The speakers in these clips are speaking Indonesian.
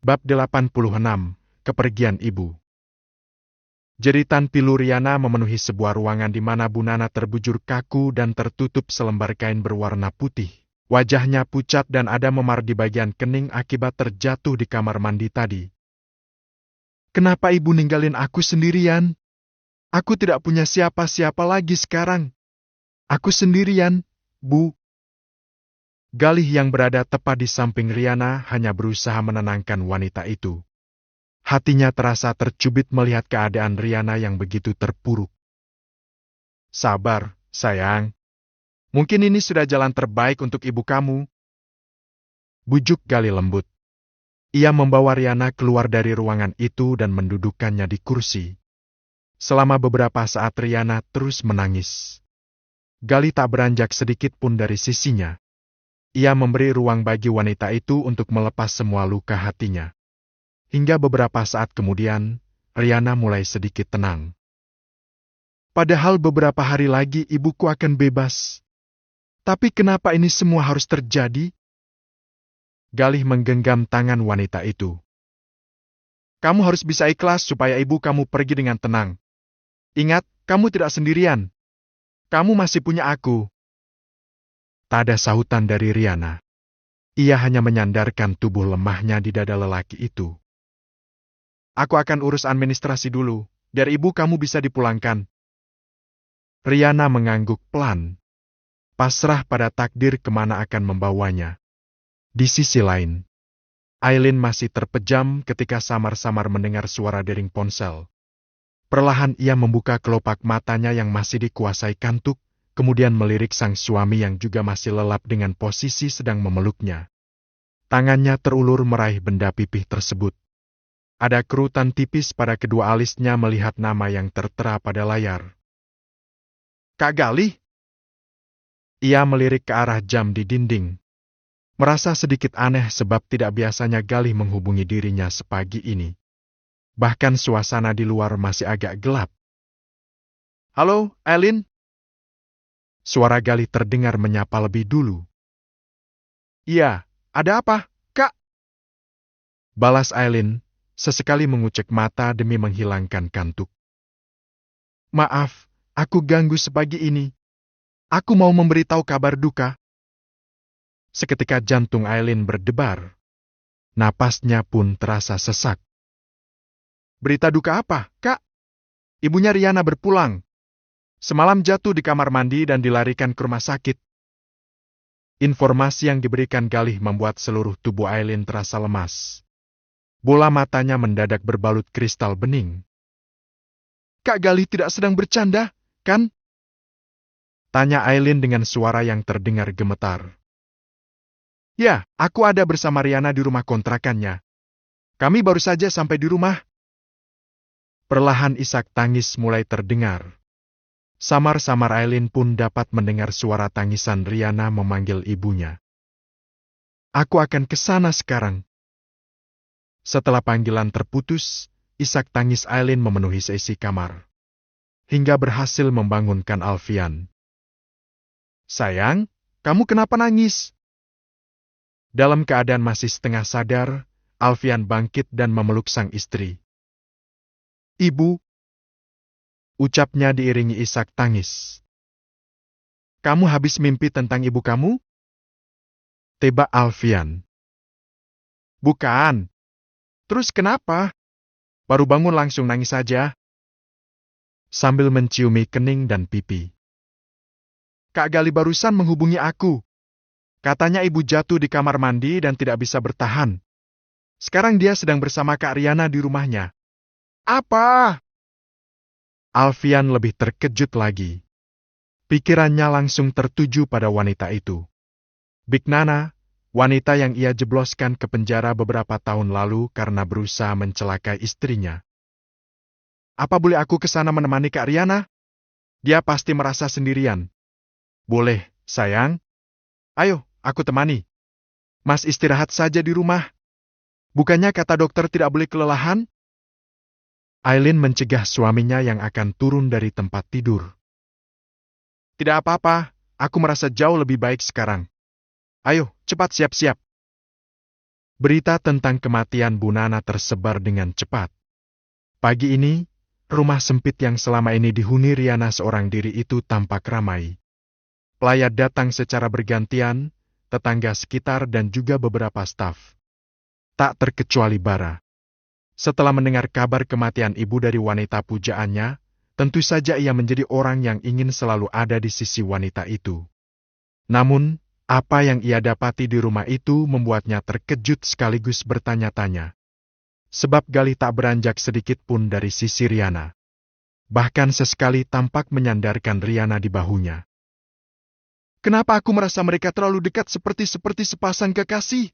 Bab 86, Kepergian Ibu. Jeritan pilu Riana memenuhi sebuah ruangan di mana Bu Nana terbujur kaku dan tertutup selembar kain berwarna putih. Wajahnya pucat dan ada memar di bagian kening akibat terjatuh di kamar mandi tadi. "Kenapa Ibu ninggalin aku sendirian? Aku tidak punya siapa-siapa lagi sekarang. Aku sendirian, Bu." Galih yang berada tepat di samping Riana hanya berusaha menenangkan wanita itu. Hatinya terasa tercubit melihat keadaan Riana yang begitu terpuruk. "Sabar, sayang. Mungkin ini sudah jalan terbaik untuk ibu kamu," bujuk Galih lembut. Ia membawa Riana keluar dari ruangan itu dan mendudukkannya di kursi. Selama beberapa saat Riana terus menangis. Galih tak beranjak sedikit pun dari sisinya. Ia memberi ruang bagi wanita itu untuk melepas semua luka hatinya. Hingga beberapa saat kemudian, Riana mulai sedikit tenang. "Padahal beberapa hari lagi ibuku akan bebas. Tapi kenapa ini semua harus terjadi?" Galih menggenggam tangan wanita itu. "Kamu harus bisa ikhlas supaya ibu kamu pergi dengan tenang. Ingat, kamu tidak sendirian. Kamu masih punya aku." Tak ada sahutan dari Riana. Ia hanya menyandarkan tubuh lemahnya di dada lelaki itu. "Aku akan urus administrasi dulu, biar ibu kamu bisa dipulangkan." Riana mengangguk pelan, pasrah pada takdir kemana akan membawanya. Di sisi lain, Aileen masih terpejam ketika samar-samar mendengar suara dering ponsel. Perlahan ia membuka kelopak matanya yang masih dikuasai kantuk, kemudian melirik sang suami yang juga masih lelap dengan posisi sedang memeluknya. Tangannya terulur meraih benda pipih tersebut. Ada kerutan tipis pada kedua alisnya melihat nama yang tertera pada layar. "Kak Galih?" Ia melirik ke arah jam di dinding. Merasa sedikit aneh sebab tidak biasanya Galih menghubungi dirinya sepagi ini. Bahkan suasana di luar masih agak gelap. "Halo, Aileen?" Suara Galih terdengar menyapa lebih dulu. "Iya, ada apa, Kak?" balas Aileen, sesekali mengucek mata demi menghilangkan kantuk. "Maaf, aku ganggu sepagi ini. Aku mau memberitahu kabar duka." Seketika jantung Aileen berdebar. Napasnya pun terasa sesak. "Berita duka apa, Kak?" "Ibunya Riana berpulang. Semalam jatuh di kamar mandi dan dilarikan ke rumah sakit." Informasi yang diberikan Galih membuat seluruh tubuh Aileen terasa lemas. Bola matanya mendadak berbalut kristal bening. "Kak Galih tidak sedang bercanda, kan?" tanya Aileen dengan suara yang terdengar gemetar. "Ya, aku ada bersama Riana di rumah kontrakannya. Kami baru saja sampai di rumah." Perlahan isak tangis mulai terdengar. Samar-samar Aileen pun dapat mendengar suara tangisan Riana memanggil ibunya. "Aku akan ke sana sekarang." Setelah panggilan terputus, isak tangis Aileen memenuhi seisi kamar. Hingga berhasil membangunkan Alfian. "Sayang, kamu kenapa nangis?" Dalam keadaan masih setengah sadar, Alfian bangkit dan memeluk sang istri. "Ibu," ucapnya diiringi isak tangis. "Kamu habis mimpi tentang ibu kamu?" tebak Alfian. "Bukan. Terus kenapa? Baru bangun langsung nangis saja." Sambil menciumi kening dan pipi. "Kak Galih barusan menghubungi aku. Katanya ibu jatuh di kamar mandi dan tidak bisa bertahan. Sekarang dia sedang bersama Kak Riana di rumahnya." "Apa?" Alfian lebih terkejut lagi. Pikirannya langsung tertuju pada wanita itu. Big Nana, wanita yang ia jebloskan ke penjara beberapa tahun lalu karena berusaha mencelakai istrinya. "Apa boleh aku ke sana menemani Kak Riana? Dia pasti merasa sendirian." "Boleh, sayang. Ayo, aku temani. Mas istirahat saja di rumah. Bukannya kata dokter tidak boleh kelelahan?" Aileen mencegah suaminya yang akan turun dari tempat tidur. "Tidak apa-apa, aku merasa jauh lebih baik sekarang. Ayo, cepat siap-siap." Berita tentang kematian Bu Nana tersebar dengan cepat. Pagi ini, rumah sempit yang selama ini dihuni Riana seorang diri itu tampak ramai. Pelayat datang secara bergantian, tetangga sekitar dan juga beberapa staf. Tak terkecuali Bara. Setelah mendengar kabar kematian ibu dari wanita pujaannya, tentu saja ia menjadi orang yang ingin selalu ada di sisi wanita itu. Namun, apa yang ia dapati di rumah itu membuatnya terkejut sekaligus bertanya-tanya. Sebab Galih tak beranjak sedikit pun dari sisi Riana. Bahkan sesekali tampak menyandarkan Riana di bahunya. Kenapa aku merasa mereka terlalu dekat seperti sepasang kekasih?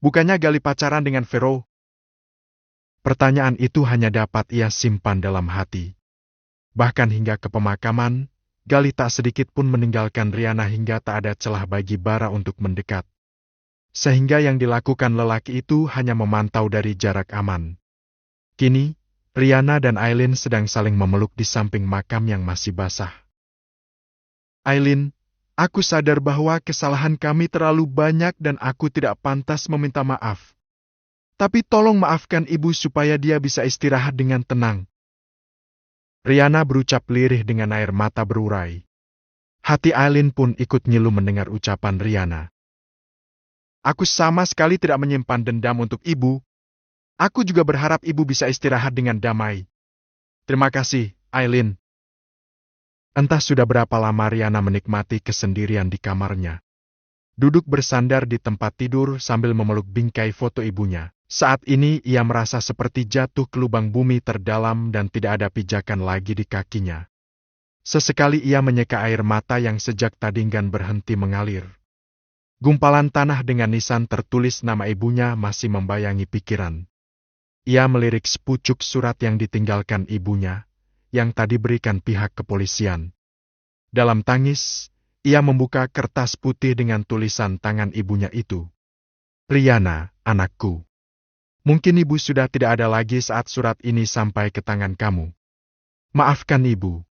Bukannya Galih pacaran dengan Vero? Pertanyaan itu hanya dapat ia simpan dalam hati. Bahkan hingga ke pemakaman, Galih tak sedikit pun meninggalkan Riana hingga tak ada celah bagi Bara untuk mendekat. Sehingga yang dilakukan lelaki itu hanya memantau dari jarak aman. Kini, Riana dan Aileen sedang saling memeluk di samping makam yang masih basah. Aileen, aku sadar bahwa kesalahan kami terlalu banyak dan aku tidak pantas meminta maaf. Tapi tolong maafkan ibu supaya dia bisa istirahat dengan tenang. Riana berucap lirih dengan air mata berurai. Hati Aileen pun ikut ngilu mendengar ucapan Riana. Aku sama sekali tidak menyimpan dendam untuk ibu. Aku juga berharap ibu bisa istirahat dengan damai. Terima kasih, Aileen. Entah sudah berapa lama Riana menikmati kesendirian di kamarnya. Duduk bersandar di tempat tidur sambil memeluk bingkai foto ibunya. Saat ini ia merasa seperti jatuh ke lubang bumi terdalam dan tidak ada pijakan lagi di kakinya. Sesekali ia menyeka air mata yang sejak tadi enggan berhenti mengalir. Gumpalan tanah dengan nisan tertulis nama ibunya masih membayangi pikiran. Ia melirik sepucuk surat yang ditinggalkan ibunya, yang tadi berikan pihak kepolisian. Dalam tangis, ia membuka kertas putih dengan tulisan tangan ibunya itu. Riana, anakku. Mungkin ibu sudah tidak ada lagi saat surat ini sampai ke tangan kamu. Maafkan ibu.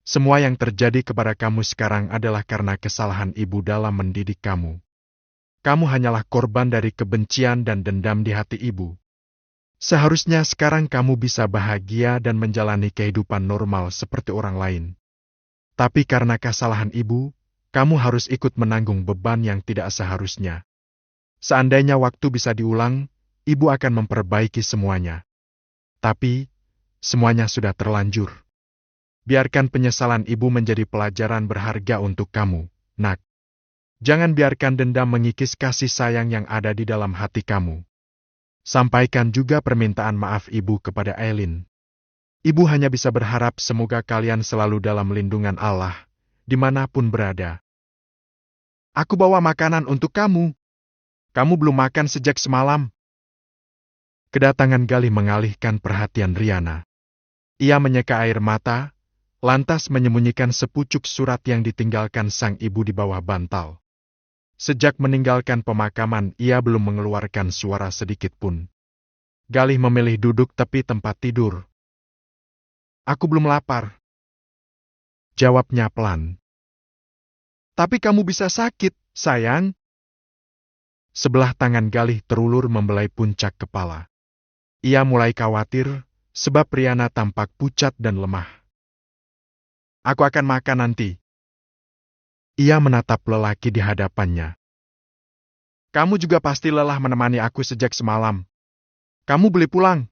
Semua yang terjadi kepada kamu sekarang adalah karena kesalahan ibu dalam mendidik kamu. Kamu hanyalah korban dari kebencian dan dendam di hati ibu. Seharusnya sekarang kamu bisa bahagia dan menjalani kehidupan normal seperti orang lain. Tapi karena kesalahan ibu, kamu harus ikut menanggung beban yang tidak seharusnya. Seandainya waktu bisa diulang, ibu akan memperbaiki semuanya. Tapi, semuanya sudah terlanjur. Biarkan penyesalan ibu menjadi pelajaran berharga untuk kamu, nak. Jangan biarkan dendam mengikis kasih sayang yang ada di dalam hati kamu. Sampaikan juga permintaan maaf ibu kepada Aileen. Ibu hanya bisa berharap semoga kalian selalu dalam lindungan Allah, dimanapun berada. Aku bawa makanan untuk kamu. Kamu belum makan sejak semalam. Kedatangan Galih mengalihkan perhatian Riana. Ia menyeka air mata, lantas menyembunyikan sepucuk surat yang ditinggalkan sang ibu di bawah bantal. Sejak meninggalkan pemakaman, ia belum mengeluarkan suara sedikit pun. Galih memilih duduk tepi tempat tidur. Aku belum lapar. Jawabnya pelan. Tapi kamu bisa sakit, sayang. Sebelah tangan Galih terulur membelai puncak kepala. Ia mulai khawatir, sebab Riana tampak pucat dan lemah. Aku akan makan nanti. Ia menatap lelaki di hadapannya. Kamu juga pasti lelah menemani aku sejak semalam. Kamu boleh pulang.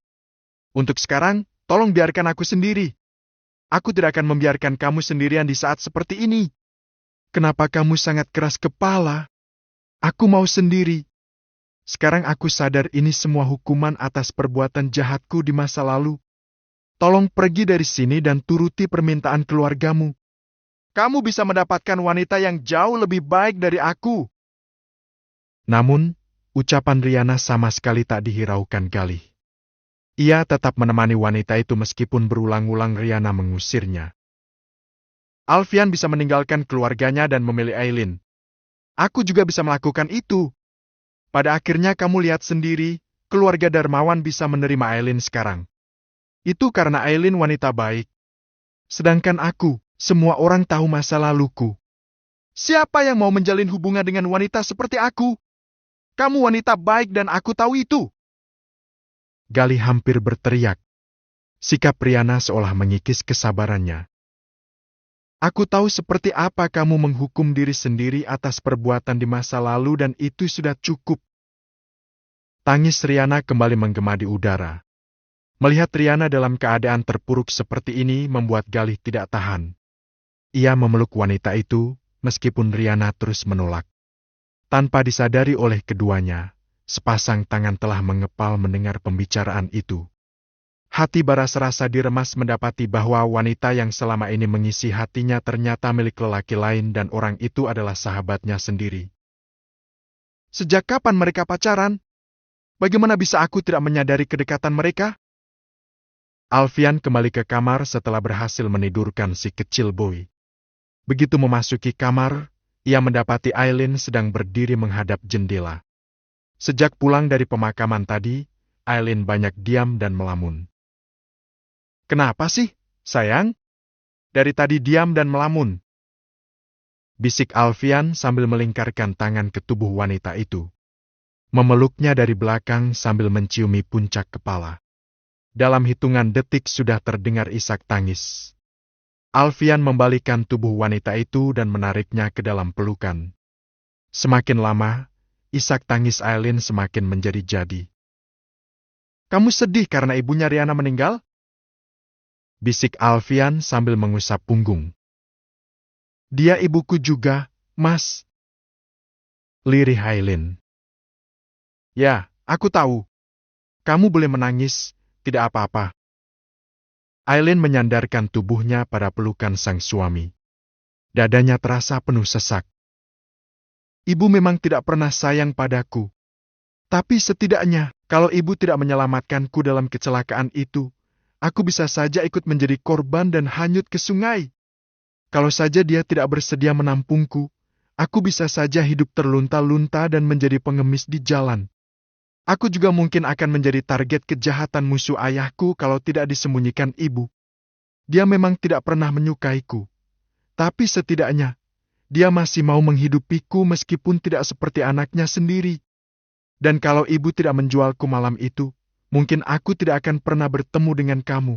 Untuk sekarang, tolong biarkan aku sendiri. Aku tidak akan membiarkan kamu sendirian di saat seperti ini. Kenapa kamu sangat keras kepala? Aku mau sendiri. Sekarang aku sadar ini semua hukuman atas perbuatan jahatku di masa lalu. Tolong pergi dari sini dan turuti permintaan keluargamu. Kamu bisa mendapatkan wanita yang jauh lebih baik dari aku. Namun, ucapan Riana sama sekali tak dihiraukan Galih. Ia tetap menemani wanita itu meskipun berulang-ulang Riana mengusirnya. Alfian bisa meninggalkan keluarganya dan memilih Aileen. Aku juga bisa melakukan itu. Pada akhirnya kamu lihat sendiri, keluarga Darmawan bisa menerima Aileen sekarang. Itu karena Aileen wanita baik. Sedangkan aku, semua orang tahu masa laluku. Siapa yang mau menjalin hubungan dengan wanita seperti aku? Kamu wanita baik dan aku tahu itu. Galih hampir berteriak. Sikap Riana seolah mengikis kesabarannya. Aku tahu seperti apa kamu menghukum diri sendiri atas perbuatan di masa lalu dan itu sudah cukup. Tangis Riana kembali menggema di udara. Melihat Riana dalam keadaan terpuruk seperti ini membuat Galih tidak tahan. Ia memeluk wanita itu, meskipun Riana terus menolak. Tanpa disadari oleh keduanya, sepasang tangan telah mengepal mendengar pembicaraan itu. Hati Barasrasa diremas mendapati bahwa wanita yang selama ini mengisi hatinya ternyata milik lelaki lain dan orang itu adalah sahabatnya sendiri. Sejak kapan mereka pacaran? Bagaimana bisa aku tidak menyadari kedekatan mereka? Alfian kembali ke kamar setelah berhasil menidurkan si kecil Boy. Begitu memasuki kamar, ia mendapati Aileen sedang berdiri menghadap jendela. Sejak pulang dari pemakaman tadi, Aileen banyak diam dan melamun. Kenapa sih, sayang? Dari tadi diam dan melamun. Bisik Alfian sambil melingkarkan tangan ke tubuh wanita itu. Memeluknya dari belakang sambil menciumi puncak kepala. Dalam hitungan detik sudah terdengar isak tangis. Alfian membalikkan tubuh wanita itu dan menariknya ke dalam pelukan. Semakin lama, isak tangis Aileen semakin menjadi-jadi. Kamu sedih karena ibunya Riana meninggal? Bisik Alfian sambil mengusap punggung. Dia ibuku juga, Mas. Lirih Aileen. Ya, aku tahu. Kamu boleh menangis, tidak apa-apa. Aileen menyandarkan tubuhnya pada pelukan sang suami. Dadanya terasa penuh sesak. Ibu memang tidak pernah sayang padaku. Tapi setidaknya, kalau ibu tidak menyelamatkanku dalam kecelakaan itu, aku bisa saja ikut menjadi korban dan hanyut ke sungai. Kalau saja dia tidak bersedia menampungku, aku bisa saja hidup terlunta-lunta dan menjadi pengemis di jalan. Aku juga mungkin akan menjadi target kejahatan musuh ayahku kalau tidak disembunyikan ibu. Dia memang tidak pernah menyukaiku. Tapi setidaknya, dia masih mau menghidupiku meskipun tidak seperti anaknya sendiri. Dan kalau ibu tidak menjualku malam itu, mungkin aku tidak akan pernah bertemu dengan kamu.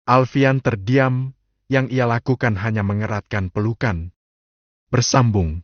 Alfian terdiam, yang ia lakukan hanya mengeratkan pelukan. Bersambung.